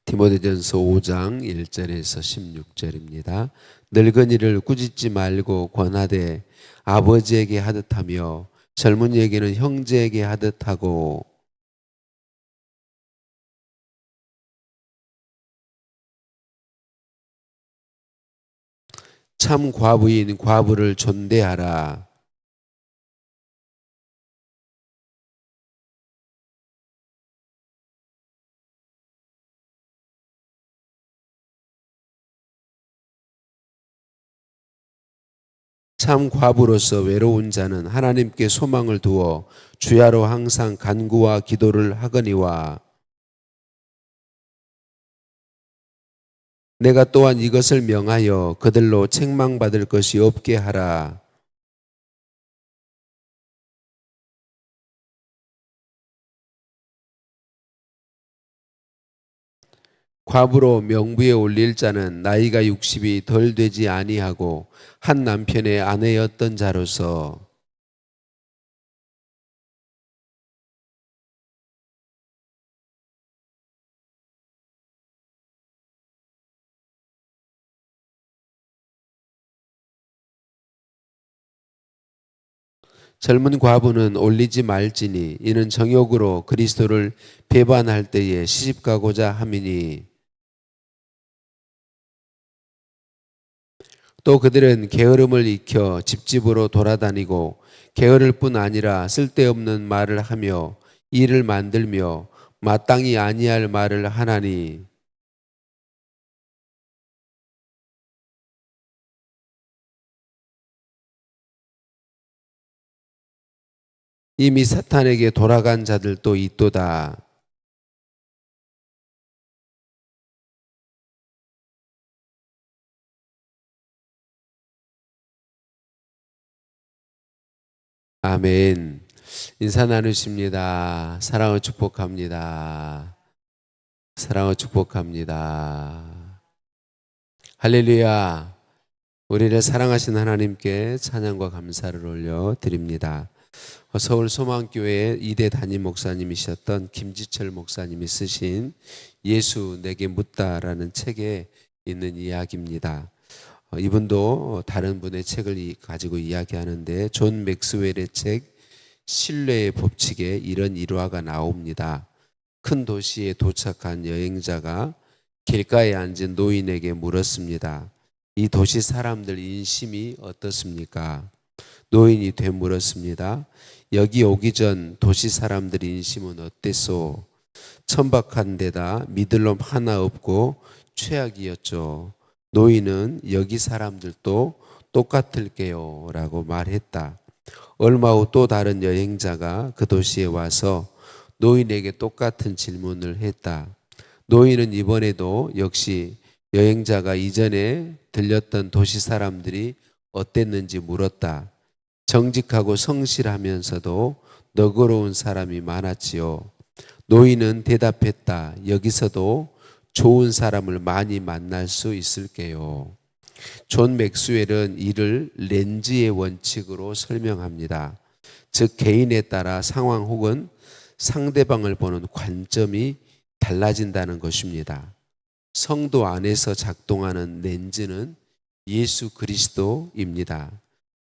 디모데전서 5장 1절에서 16절입니다. 늙은이를 꾸짖지 말고 권하되 아버지에게 하듯하며 젊은이에게는 형제에게 하듯하고 참 과부인 과부를 존대하라. 참 과부로서 외로운 자는 하나님께 소망을 두어 주야로 항상 간구와 기도를 하거니와 내가 또한 이것을 명하여 그들로 책망받을 것이 없게 하라. 과부로 명부에 올릴 자는 나이가 60이 덜 되지 아니하고 한 남편의 아내였던 자로서 젊은 과부는 올리지 말지니 이는 정욕으로 그리스도를 배반할 때에 시집가고자 함이니 또 그들은 게으름을 익혀 집집으로 돌아다니고 게으를 뿐 아니라 쓸데없는 말을 하며 일을 만들며 마땅히 아니할 말을 하나니 이미 사탄에게 돌아간 자들도 있도다. 아멘. 인사 나누십니다. 사랑을 축복합니다. 사랑을 축복합니다. 할렐루야. 우리를 사랑하신 하나님께 찬양과 감사를 올려드립니다. 서울 소망교회 2대 담임 목사님이셨던 김지철 목사님이 쓰신 예수 내게 묻다라는 책에 있는 이야기입니다. 이분도 다른 분의 책을 가지고 이야기하는데 존 맥스웰의 책 신뢰의 법칙에 이런 일화가 나옵니다. 큰 도시에 도착한 여행자가 길가에 앉은 노인에게 물었습니다. 이 도시 사람들 인심이 어떻습니까? 노인이 되물었습니다. 여기 오기 전 도시 사람들 인심은 어땠소? 천박한 데다 믿을 놈 하나 없고 최악이었죠. 노인은 여기 사람들도 똑같을게요 라고 말했다. 얼마 후 또 다른 여행자가 그 도시에 와서 노인에게 똑같은 질문을 했다. 노인은 이번에도 역시 여행자가 이전에 들렸던 도시 사람들이 어땠는지 물었다. 정직하고 성실하면서도 너그러운 사람이 많았지요. 노인은 대답했다. 여기서도 좋은 사람을 많이 만날 수 있을게요. 존 맥스웰은 이를 렌즈의 원칙으로 설명합니다. 즉 개인에 따라 상황 혹은 상대방을 보는 관점이 달라진다는 것입니다. 성도 안에서 작동하는 렌즈는 예수 그리스도입니다.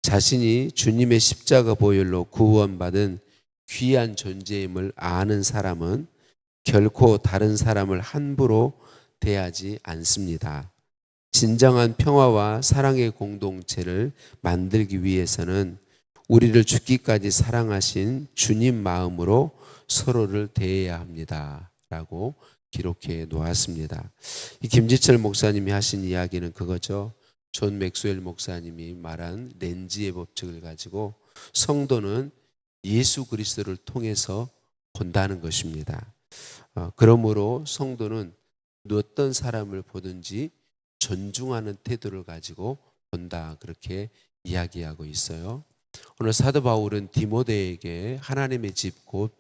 자신이 주님의 십자가 보혈로 구원받은 귀한 존재임을 아는 사람은 결코 다른 사람을 함부로 대하지 않습니다. 진정한 평화와 사랑의 공동체를 만들기 위해서는 우리를 죽기까지 사랑하신 주님 마음으로 서로를 대해야 합니다. 라고 기록해 놓았습니다. 이 김지철 목사님이 하신 이야기는 그거죠. 존 맥스웰 목사님이 말한 렌즈의 법칙을 가지고 성도는 예수 그리스도를 통해서 본다는 것입니다. 그러므로 성도는 어떤 사람을 보든지 존중하는 태도를 가지고 본다 그렇게 이야기하고 있어요. 오늘 사도 바울은 디모데에게 하나님의 집 곧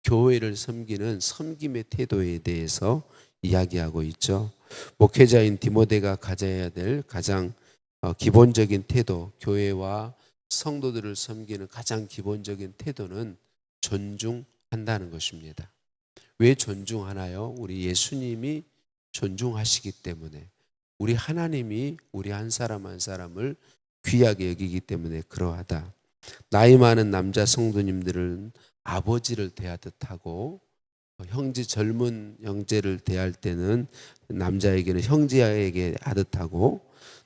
교회를 섬기는 섬김의 태도에 대해서 이야기하고 있죠. 목회자인 디모데가 가져야 될 가장 기본적인 태도, 교회와 성도들을 섬기는 가장 기본적인 태도는 존중한다는 것입니다. 왜 존중하나요? 우리 예수님이 존중하시기 때문에, 우리 하나님이 우리 한 사람 한 사람을 귀하게 여기기 때문에 그러하다. 나이 많은 남자 성도님들은 아버지를 대하듯 하고, 형제 젊은 형제를 대할 때는 남자에게는 형제에게 하듯 하고,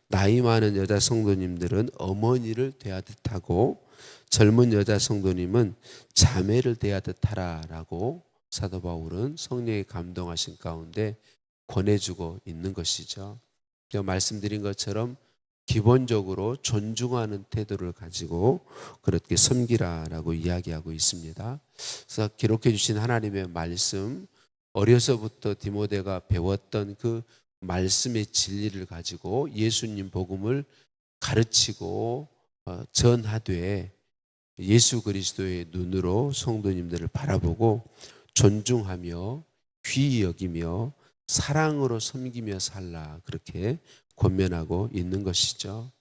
나이 많은 여자 성도님들은 어머니를 대하듯 하고, 젊은 여자 성도님은 자매를 대하듯 하라라고 사도 바울은 성령의 감동하신 가운데 권해주고 있는 것이죠. 제가 말씀드린 것처럼 기본적으로 존중하는 태도를 가지고 그렇게 섬기라라고 이야기하고 있습니다. 그래서 기록해 주신 하나님의 말씀, 어려서부터 디모데가 배웠던 그 말씀의 진리를 가지고 예수님 복음을 가르치고 전하되, 예수 그리스도의 눈으로 성도님들을 바라보고 존중하며 귀히 여기며 사랑으로 섬기며 살라, 그렇게 권면하고 있는 것이죠.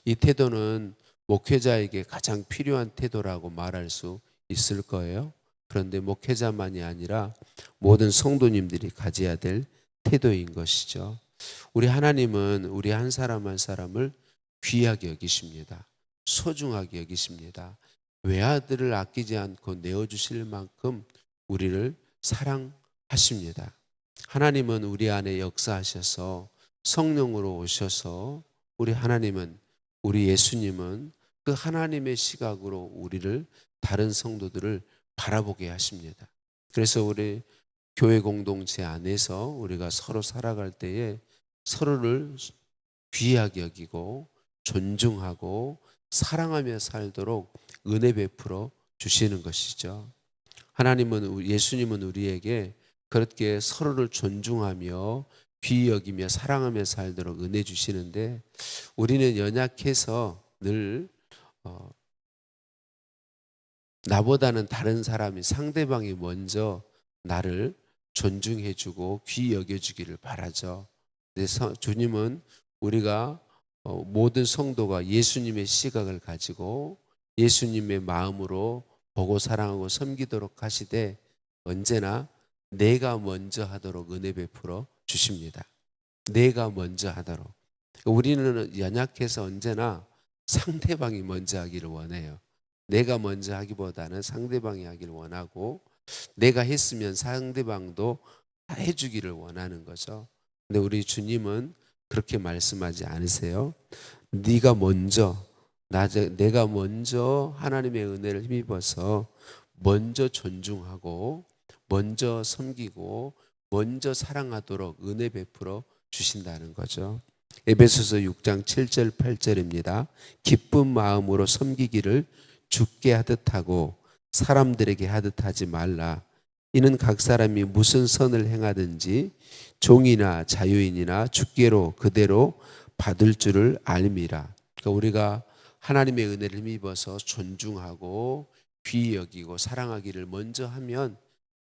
이 태도는 목회자에게 가장 필요한 태도라고 말할 수 있을 거예요. 그런데 목회자만이 아니라 모든 성도님들이 가져야 될 태도인 것이죠. 우리 하나님은 우리 한 사람 한 사람을 귀하게 여기십니다. 소중하게 여기십니다. 외아들을 아끼지 않고 내어주실 만큼 우리를 사랑하십니다. 하나님은 우리 안에 역사하셔서 성령으로 오셔서, 우리 하나님은, 우리 예수님은 그 하나님의 시각으로 우리를, 다른 성도들을 바라보게 하십니다. 그래서 우리 교회 공동체 안에서 우리가 서로 살아갈 때에 서로를 귀하게 여기고 존중하고 사랑하며 살도록 은혜 베풀어 주시는 것이죠. 하나님은, 예수님은 우리에게 그렇게 서로를 존중하며 귀히 여기며 사랑하며 살도록 은혜 주시는데, 우리는 연약해서 늘 나보다는 다른 사람이, 상대방이 먼저 나를 존중해주고 귀히 여겨주기를 바라죠. 그래서 주님은 우리가 모든 성도가 예수님의 시각을 가지고 예수님의 마음으로 보고 사랑하고 섬기도록 하시되, 언제나 내가 먼저 하도록 은혜 베풀어 주십니다. 내가 먼저 하도록. 우리는 연약해서 언제나 상대방이 먼저 하기를 원해요. 내가 먼저 하기보다는 상대방이 하기를 원하고, 내가 했으면 상대방도 해주기를 원하는 거죠. 근데 우리 주님은 그렇게 말씀하지 않으세요. 네가 먼저, 내가 먼저 하나님의 은혜를 힘입어서 먼저 존중하고 먼저 섬기고 먼저 사랑하도록 은혜 베풀어 주신다는 거죠. 에베소서 6장 7절 8절입니다. 기쁜 마음으로 섬기기를 주께 하듯 하고 사람들에게 하듯 하지 말라. 이는 각 사람이 무슨 선을 행하든지 종이나 자유인이나 주께로 그대로 받을 줄을 알미라. 그러니까 우리가 하나님의 은혜를 힘입어서 존중하고 귀히 여기고 사랑하기를 먼저 하면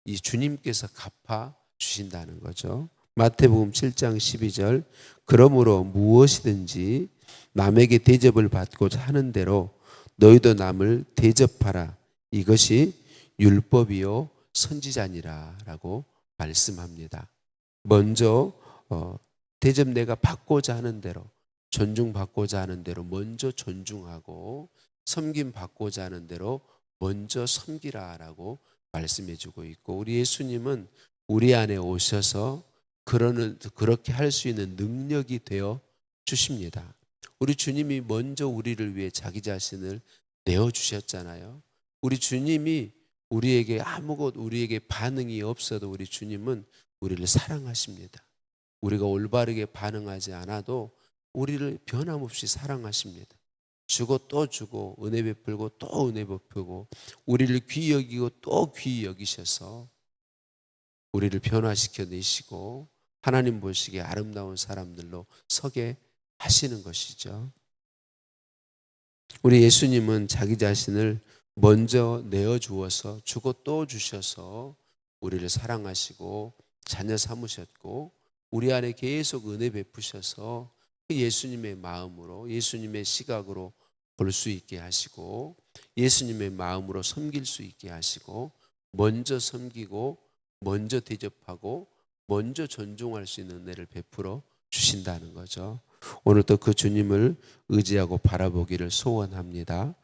이 주님께서 갚아 주신다는 거죠. 마태복음 7장 12절, 그러므로 무엇이든지 남에게 대접을 받고자 하는 대로 너희도 남을 대접하라. 이것이 율법이요 선지자니라 라고 말씀합니다. 먼저 대접 내가 받고자 하는 대로, 존중받고자 하는 대로 먼저 존중하고, 섬김 받고자 하는 대로 먼저 섬기라라고 말씀해 주고 있고, 우리 예수님은 우리 안에 오셔서 그렇게 할 수 있는 능력이 되어 주십니다. 우리 주님이 먼저 우리를 위해 자기 자신을 내어주셨잖아요. 우리 주님이 우리에게 반응이 없어도 우리 주님은 우리를 사랑하십니다. 우리가 올바르게 반응하지 않아도 우리를 변함없이 사랑하십니다. 주고 또 주고 은혜 베풀고 또 은혜 베풀고 우리를 귀히 여기고 또 귀히 여기셔서 우리를 변화시켜 내시고 하나님 보시기에 아름다운 사람들로 서게 하시는 것이죠. 우리 예수님은 자기 자신을 먼저 내어주어서 주고 또 주셔서 우리를 사랑하시고 자녀 삼으셨고, 우리 안에 계속 은혜 베푸셔서 예수님의 마음으로, 예수님의 시각으로 볼 수 있게 하시고, 예수님의 마음으로 섬길 수 있게 하시고, 먼저 섬기고 먼저 대접하고 먼저 존중할 수 있는 은혜를 베풀어 주신다는 거죠. 오늘 또 그 주님을 의지하고 바라보기를 소원합니다.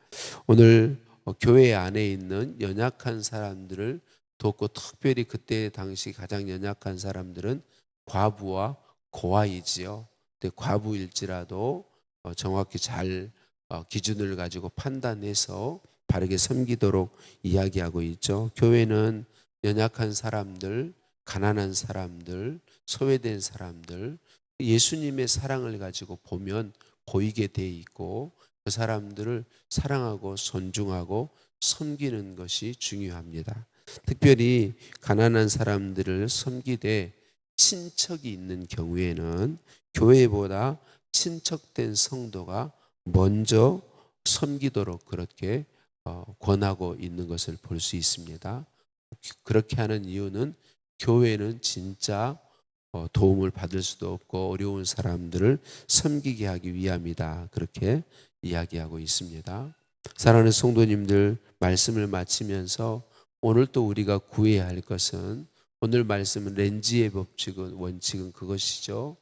오늘 교회 안에 있는 연약한 사람들을 돕고, 특별히 그때 당시 가장 연약한 사람들은 과부와 고아이지요. 근데 과부일지라도 정확히 잘 기준을 가지고 판단해서 바르게 섬기도록 이야기하고 있죠. 교회는 연약한 사람들, 가난한 사람들, 소외된 사람들, 예수님의 사랑을 가지고 보면 보이게 돼 있고, 그 사람들을 사랑하고 존중하고 섬기는 것이 중요합니다. 특별히 가난한 사람들을 섬기되 친척이 있는 경우에는 교회보다 친척된 성도가 먼저 섬기도록 그렇게 권하고 있는 것을 볼 수 있습니다. 그렇게 하는 이유는 교회는 진짜 도움을 받을 수도 없고 어려운 사람들을 섬기게 하기 위함이다. 그렇게 이야기하고 있습니다. 사랑하는 성도님들, 말씀을 마치면서 오늘 또 우리가 구해야 할 것은, 오늘 말씀은 렌즈의 법칙은, 원칙은 그것이죠.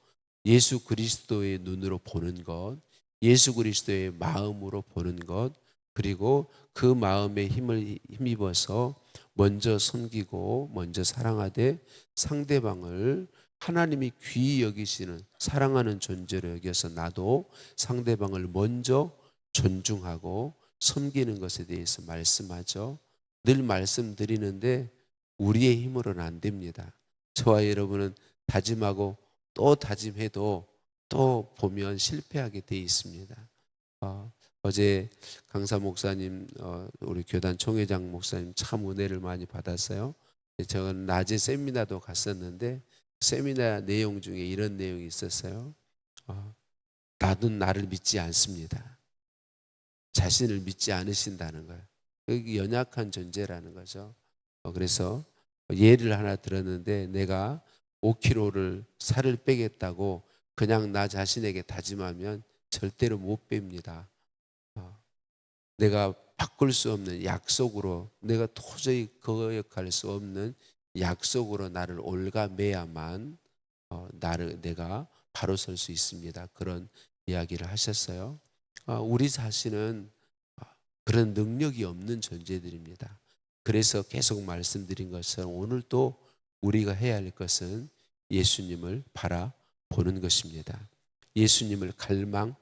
예수 그리스도의 눈으로 보는 것, 예수 그리스도의 마음으로 보는 것, 그리고 그 마음에 힘입어서 먼저 섬기고 먼저 사랑하되 상대방을 하나님이 귀히 여기시는 사랑하는 존재로 여겨서 나도 상대방을 먼저 존중하고 섬기는 것에 대해서 말씀하죠. 늘 말씀드리는데 우리의 힘으로는 안 됩니다. 저와 여러분은 다짐하고 또 다짐해도 또 보면 실패하게 돼 있습니다. 어제 강사 목사님, 우리 교단 총회장 목사님 참 은혜를 많이 받았어요. 저는 낮에 세미나도 갔었는데 세미나 내용 중에 이런 내용이 있었어요. 나는 나를 믿지 않습니다. 자신을 믿지 않으신다는 거예요. 여기 연약한 존재라는 거죠. 그래서 예를 하나 들었는데, 내가 5kg를 살을 빼겠다고 그냥 나 자신에게 다짐하면 절대로 못 뺍니다. 내가 바꿀 수 없는 약속으로, 내가 도저히 거역할 수 없는 약속으로 나를 올가매야만 내가 바로 설 수 있습니다. 그런 이야기를 하셨어요. 우리 자신은 그런 능력이 없는 존재들입니다. 그래서 계속 말씀드린 것처럼 오늘 또 우리가 해야 할 것은 예수님을 바라보는 것입니다. 예수님을 갈망하는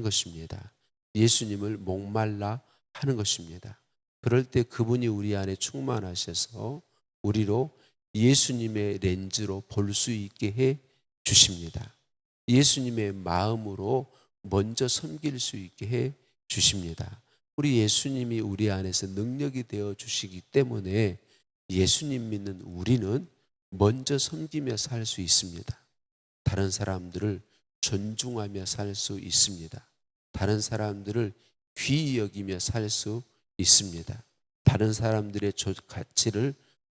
것입니다. 예수님을 목말라 하는 것입니다. 그럴 때 그분이 우리 안에 충만하셔서 우리로 예수님의 렌즈로 볼 수 있게 해 주십니다. 예수님의 마음으로 먼저 섬길 수 있게 해 주십니다. 우리 예수님이 우리 안에서 능력이 되어 주시기 때문에 예수님 믿는 우리는 먼저 섬기며 살 수 있습니다. 다른 사람들을 존중하며 살 수 있습니다. 다른 사람들을 귀히 여기며 살 수 있습니다. 다른 사람들의 가치를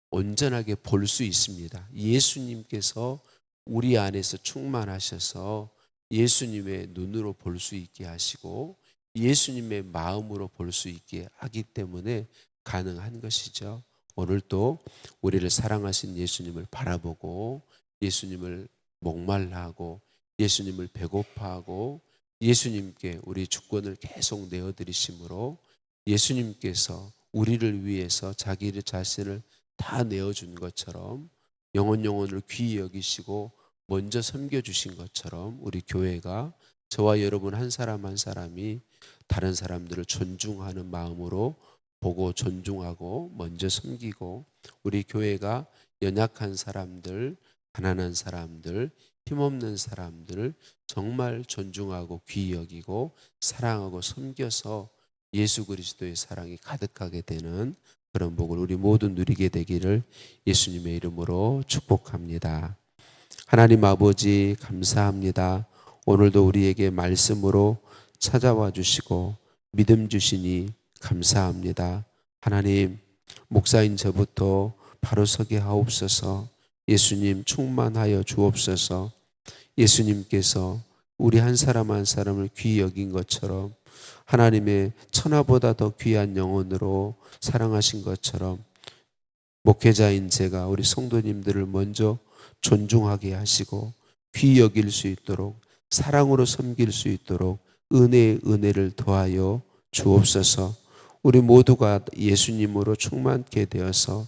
온전하게 볼 수 있습니다. 예수님께서 우리 안에서 충만하셔서 예수님의 눈으로 볼 수 있게 하시고 예수님의 마음으로 볼 수 있게 하기 때문에 가능한 것이죠. 오늘 또 우리를 사랑하신 예수님을 바라보고 예수님을 목말라하고 예수님을 배고파하고 예수님께 우리 주권을 계속 내어드리심으로 예수님께서 우리를 위해서 자기 자신을 다 내어준 것처럼 영혼을 귀히 여기시고 먼저 섬겨주신 것처럼 우리 교회가, 저와 여러분 한 사람 한 사람이 다른 사람들을 존중하는 마음으로 보고 존중하고 먼저 섬기고, 우리 교회가 연약한 사람들, 가난한 사람들, 힘없는 사람들을 정말 존중하고 귀히 여기고 사랑하고 섬겨서 예수 그리스도의 사랑이 가득하게 되는 그런 복을 우리 모두 누리게 되기를 예수님의 이름으로 축복합니다. 하나님 아버지, 감사합니다. 오늘도 우리에게 말씀으로 찾아와 주시고 믿음 주시니 감사합니다. 하나님, 목사인 저부터 바로 서게 하옵소서. 예수님 충만하여 주옵소서. 예수님께서 우리 한 사람 한 사람을 귀히 여긴 것처럼 하나님의 천하보다 더 귀한 영혼으로 사랑하신 것처럼 목회자인 제가 우리 성도님들을 먼저 존중하게 하시고 귀히 여길 수 있도록 사랑으로 섬길 수 있도록 은혜를 더하여 주옵소서. 우리 모두가 예수님으로 충만케 되어서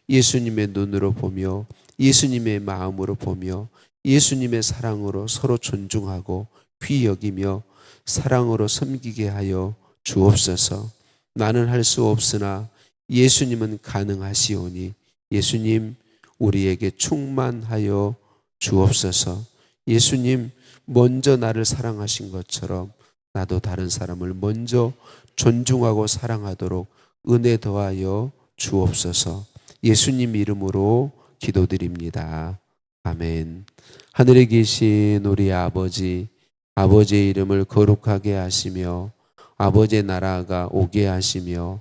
예수님의 눈으로 보며 예수님의 마음으로 보며 예수님의 사랑으로 서로 존중하고 귀히 여기며 사랑으로 섬기게 하여 주옵소서. 나는 할 수 없으나 예수님은 가능하시오니 예수님 우리에게 충만하여 주옵소서. 예수님 먼저 나를 사랑하신 것처럼 나도 다른 사람을 먼저 존중하고 사랑하도록 은혜 더하여 주옵소서. 예수님 이름으로 기도드립니다. 아멘. 하늘에 계신 우리 아버지, 아버지의 이름을 거룩하게 하시며 아버지의 나라가 오게 하시며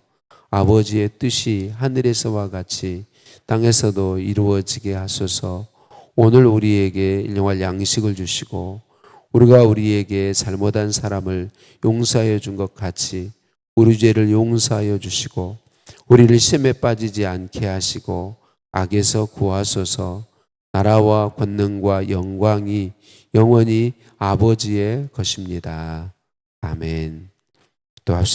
아버지의 뜻이 하늘에서와 같이 땅에서도 이루어지게 하소서. 오늘 우리에게 일용할 양식을 주시고 우리가 우리에게 잘못한 사람을 용서하여 준 것 같이 우리 죄를 용서하여 주시고 우리를 시험에 빠지지 않게 하시고 악에서 구하소서. 나라와 권능과 영광이 영원히 아버지의 것입니다. 아멘. 또 합시다.